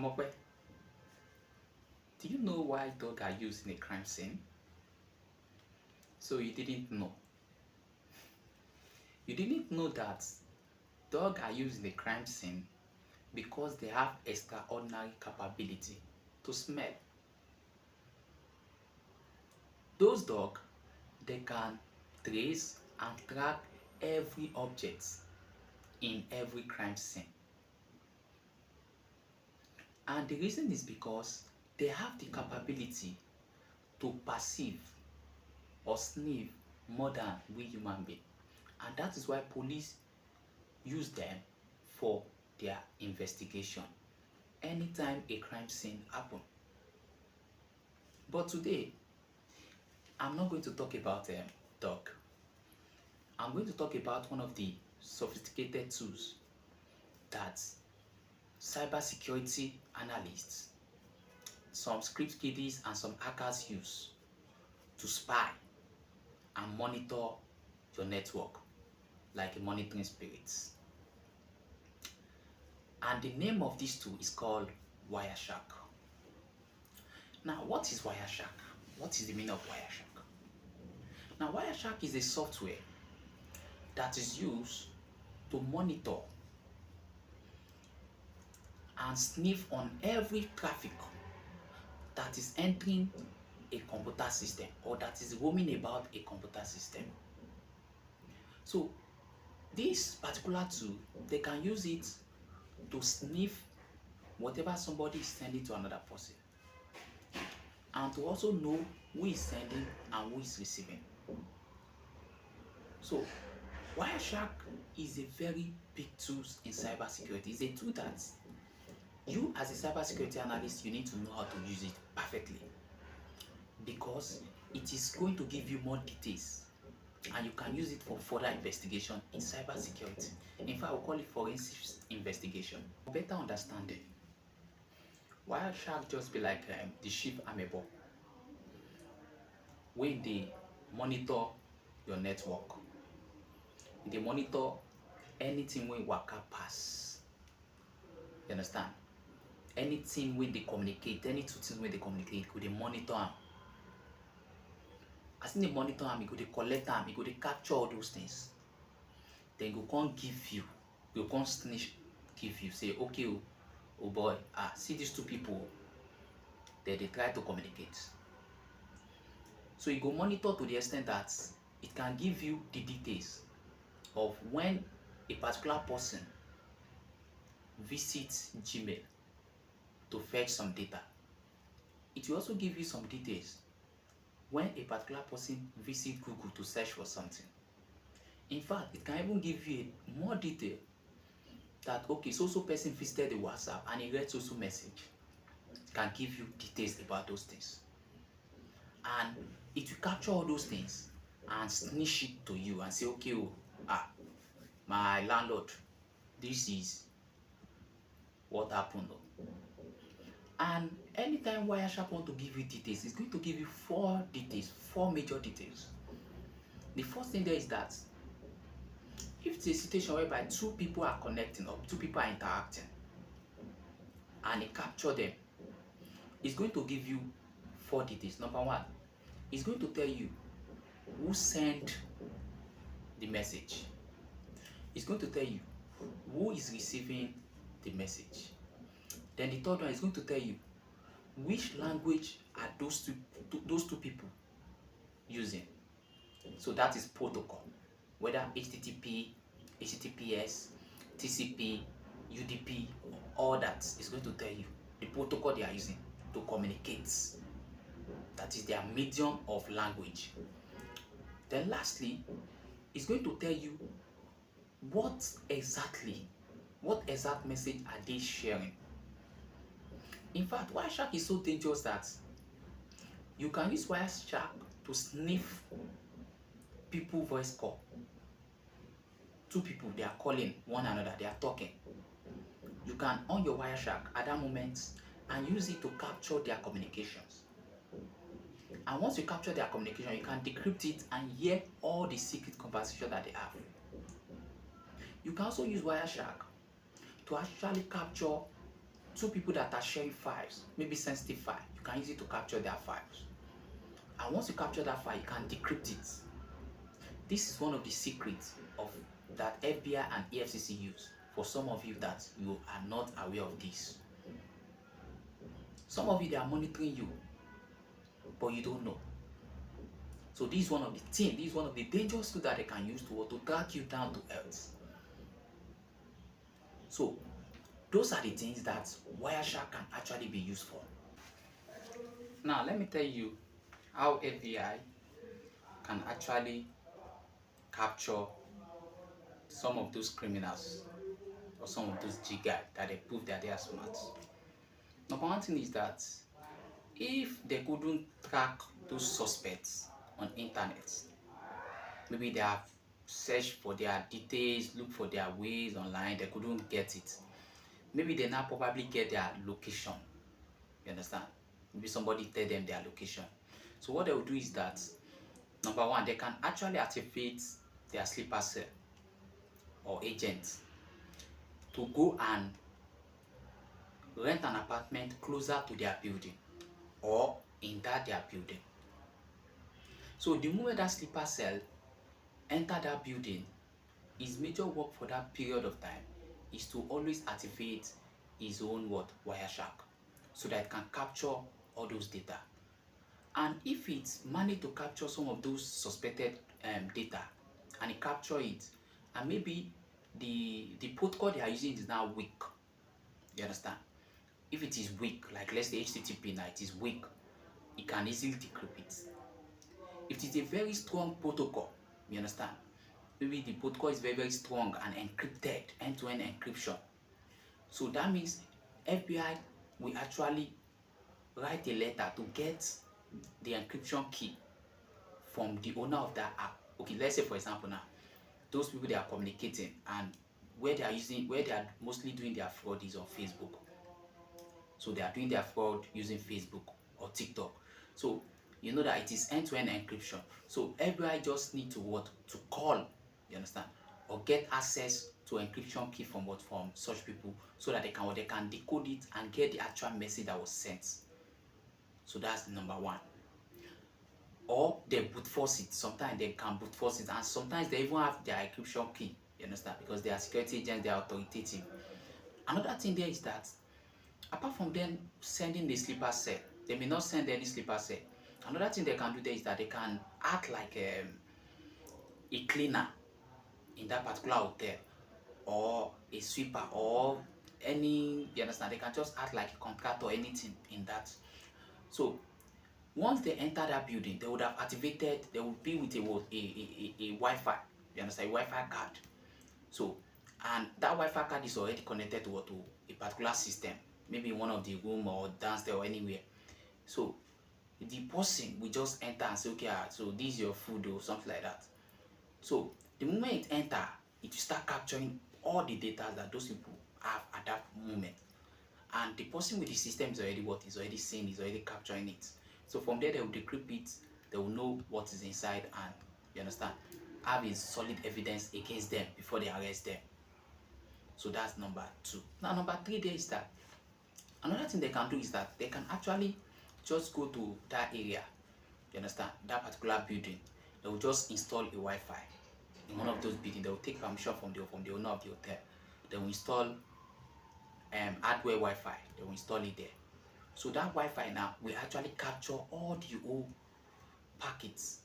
Omokwe, do you know why dogs are used in a crime scene? So you didn't know. You didn't know that dogs are used in a crime scene because they have extraordinary capability to smell. Those dogs, they can trace and track every object in every crime scene. And the reason is because they have the capability to perceive or sniff more than we human beings. And that is why police use them for their investigation anytime a crime scene happens. But today, I'm not going to talk about dog. I'm going to talk about one of the sophisticated tools that cybersecurity analysts, some script kiddies and some hackers use to spy and monitor your network like a monitoring spirit. And the name of this tool is called Wireshark. Now, what is Wireshark? What is the meaning of Wireshark? Now, Wireshark is a software that is used to monitor and sniff on every traffic that is entering a computer system or that is roaming about a computer system. So this particular tool, they can use it to sniff whatever somebody is sending to another person and to also know who is sending and who is receiving. So Wireshark is a very big tool in cybersecurity. It's a tool that you as a cybersecurity analyst, you need to know how to use it perfectly because it is going to give you more details and you can use it for further investigation in cybersecurity. In fact, we'll call it forensic investigation. For better understanding, Wireshark just be like the ship amebo when they monitor your network. They monitor anything when waka pass. You understand? Anything when they communicate, any two things when they communicate, could they monitor them? As in they monitor them, you could collect them, you could capture all those things. Then you can't give you, you can't snitch, give you, say, okay, oh boy, see these two people, they try to communicate. So you go monitor to the extent that it can give you the details of when a particular person visits Gmail to fetch some data. It will also give you some details when a particular person visits Google to search for something. In fact, it can even give you more detail that, okay, so person visited the WhatsApp and he read so message. It can give you details about those things. And it will capture all those things and snitch it to you and say, okay, my landlord, this is what happened. And anytime Wireshark want to give you details, it's going to give you four major details. The first thing there is that if it's a situation whereby two people are connecting or two people are interacting and it capture them, it's going to give you four details. Number one, it's going to tell you who sent the message. It's going to tell you who is receiving the message. Then the third one is going to tell you which language are those two people using. So that is protocol, whether HTTP, HTTPS, TCP, UDP, all that is going to tell you the protocol they are using to communicate. That is their medium of language. Then lastly, it's going to tell you what exact message are they sharing. In fact, Wireshark is so dangerous that you can use Wireshark to sniff people voice call. Two people, they are calling one another, they are talking. You can on your Wireshark at that moment and use it to capture their communications. And once you capture their communication, you can decrypt it and hear all the secret conversation that they have. You can also use Wireshark to actually capture two people that are sharing files, maybe sensitive file, you can use it to capture their files. And once you capture that file, you can decrypt it. This is one of the secrets of that FBI and EFCC use for some of you that you are not aware of this. Some of you, they are monitoring you, but you don't know. So this is one of the things, this is one of the dangerous tools that they can use to track you down to earth. So those are the things that Wireshark can actually be used for. Now let me tell you how FBI can actually capture some of those criminals or some of those G-guys that they prove that they are smart. Number one thing is that if they couldn't track those suspects on internet, maybe they have searched for their details, look for their ways online, they couldn't get it. Maybe they now probably get their location. You understand? Maybe somebody tell them their location. So what they will do is that, number one, they can actually activate their sleeper cell or agent to go and rent an apartment closer to their building or in their building. So the moment that sleeper cell enter that building, his major work for that period of time is to always activate his own Wireshark, so that it can capture all those data. And if it managed to capture some of those suspected data, and it capture it, and maybe the protocol they are using is now weak, you understand? If it is weak, like let's say HTTP now, it is weak, it can easily decrypt it. If it is a very strong protocol, you understand? Maybe the protocol is very, very strong and encrypted, end-to-end encryption. So that means FBI will actually write a letter to get the encryption key from the owner of that app. Okay, let's say for example now, those people they are communicating, and where they are mostly doing their fraud is on Facebook. So they are doing their fraud using Facebook or TikTok. So you know that it is end-to-end encryption. So FBI just need to call, you understand, or get access to encryption key from such people, so that they can decode it and get the actual message that was sent. So that's number one. Or they brute force it. Sometimes they can brute force it, and sometimes they even have their encryption key, you understand, because they are security agents, they are authoritative. Another thing there is that apart from them sending the sleeper cell, they may not send any sleeper cell. Another thing they can do there is that they can act like a cleaner in that particular hotel, or a sweeper, or any, you understand, they can just act like a contractor or anything in that. So once they enter that building, they would have activated, they would be with a Wi-Fi, you understand, a Wi-Fi card. So, and that Wi-Fi card is already connected to a particular system, maybe in one of the room or downstairs or anywhere. So the person will just enter and say, okay, so this is your food or something like that. So the moment it enter, it will start capturing all the data that those people have at that moment. And the person with the system is already seeing, is already capturing it. So from there, they will decrypt it, they will know what is inside, and you understand, have a solid evidence against them before they arrest them. So that's number two. Now number three there is that another thing they can do is that they can actually just go to that area, you understand, that particular building. They will just install a Wi-Fi in one of those buildings. They will take permission from the owner of the hotel. They will install hardware Wi-Fi. They will install it there. So that Wi-Fi now will actually capture all the old packets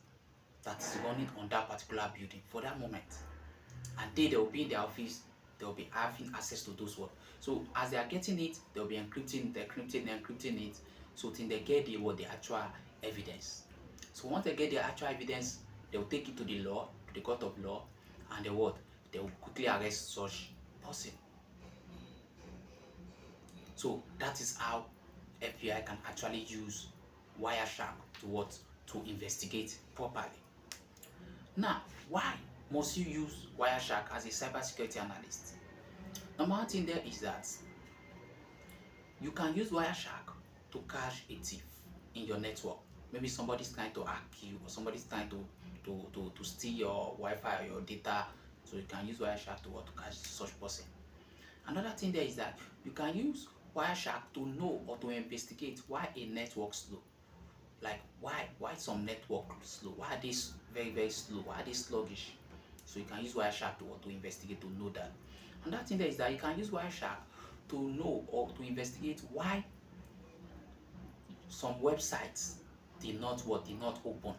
that is running on that particular building for that moment. And they will be in their office, they will be having access to those words. So as they are getting it, they will be encrypting it, so till they get the actual evidence. So once they get the actual evidence, they will take it to the court of law, and they will quickly arrest such person. So that is how FBI can actually use Wireshark to investigate properly. Now, why must you use Wireshark as a cybersecurity analyst? Number one thing there is that you can use Wireshark to catch a thief in your network. Maybe somebody's trying to hack you, or somebody's trying to steal your Wi-Fi or your data. So you can use Wireshark to catch such person. Another thing there is that you can use Wireshark to know or to investigate why a network slow. Like why some network slow? Why are they very slow? Why are they sluggish? So you can use Wireshark to investigate to know that. Another thing there is that you can use Wireshark to know or to investigate why some websites did not open.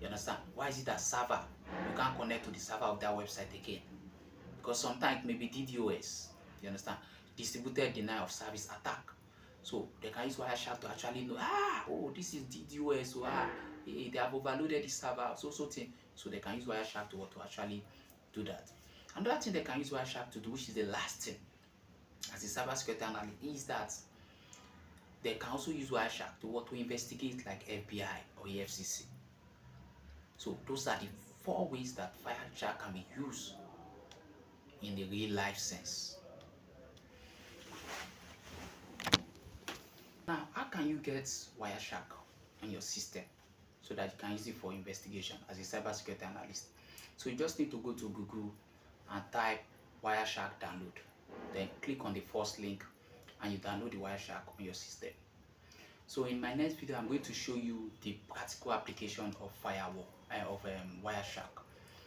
You understand? Why is it that server you can't connect to the server of that website again? Because sometimes maybe DDoS, you understand, distributed denial of service attack. So they can use Wireshark to actually know, oh, this is DDoS, so hey, they have overloaded the server, so thing. So they can use Wireshark to actually do that. Another thing they can use Wireshark to do, which is the last thing, as a cybersecurity analyst, is that they can also use Wireshark to investigate like FBI or EFCC. So those are the 4 ways that Wireshark can be used in the real life sense. Now, how can you get Wireshark on your system so that you can use it for investigation as a cybersecurity analyst? So you just need to go to Google and type Wireshark download. Then click on the first link and you download the Wireshark on your system. So in my next video, I'm going to show you the practical application of Wireshark,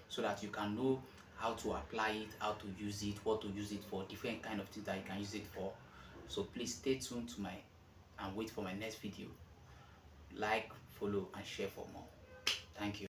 so that you can know how to apply it, how to use it, what to use it for, different kind of things that you can use it for. So please stay tuned to and wait for my next video. Like, follow, and share for more. Thank you.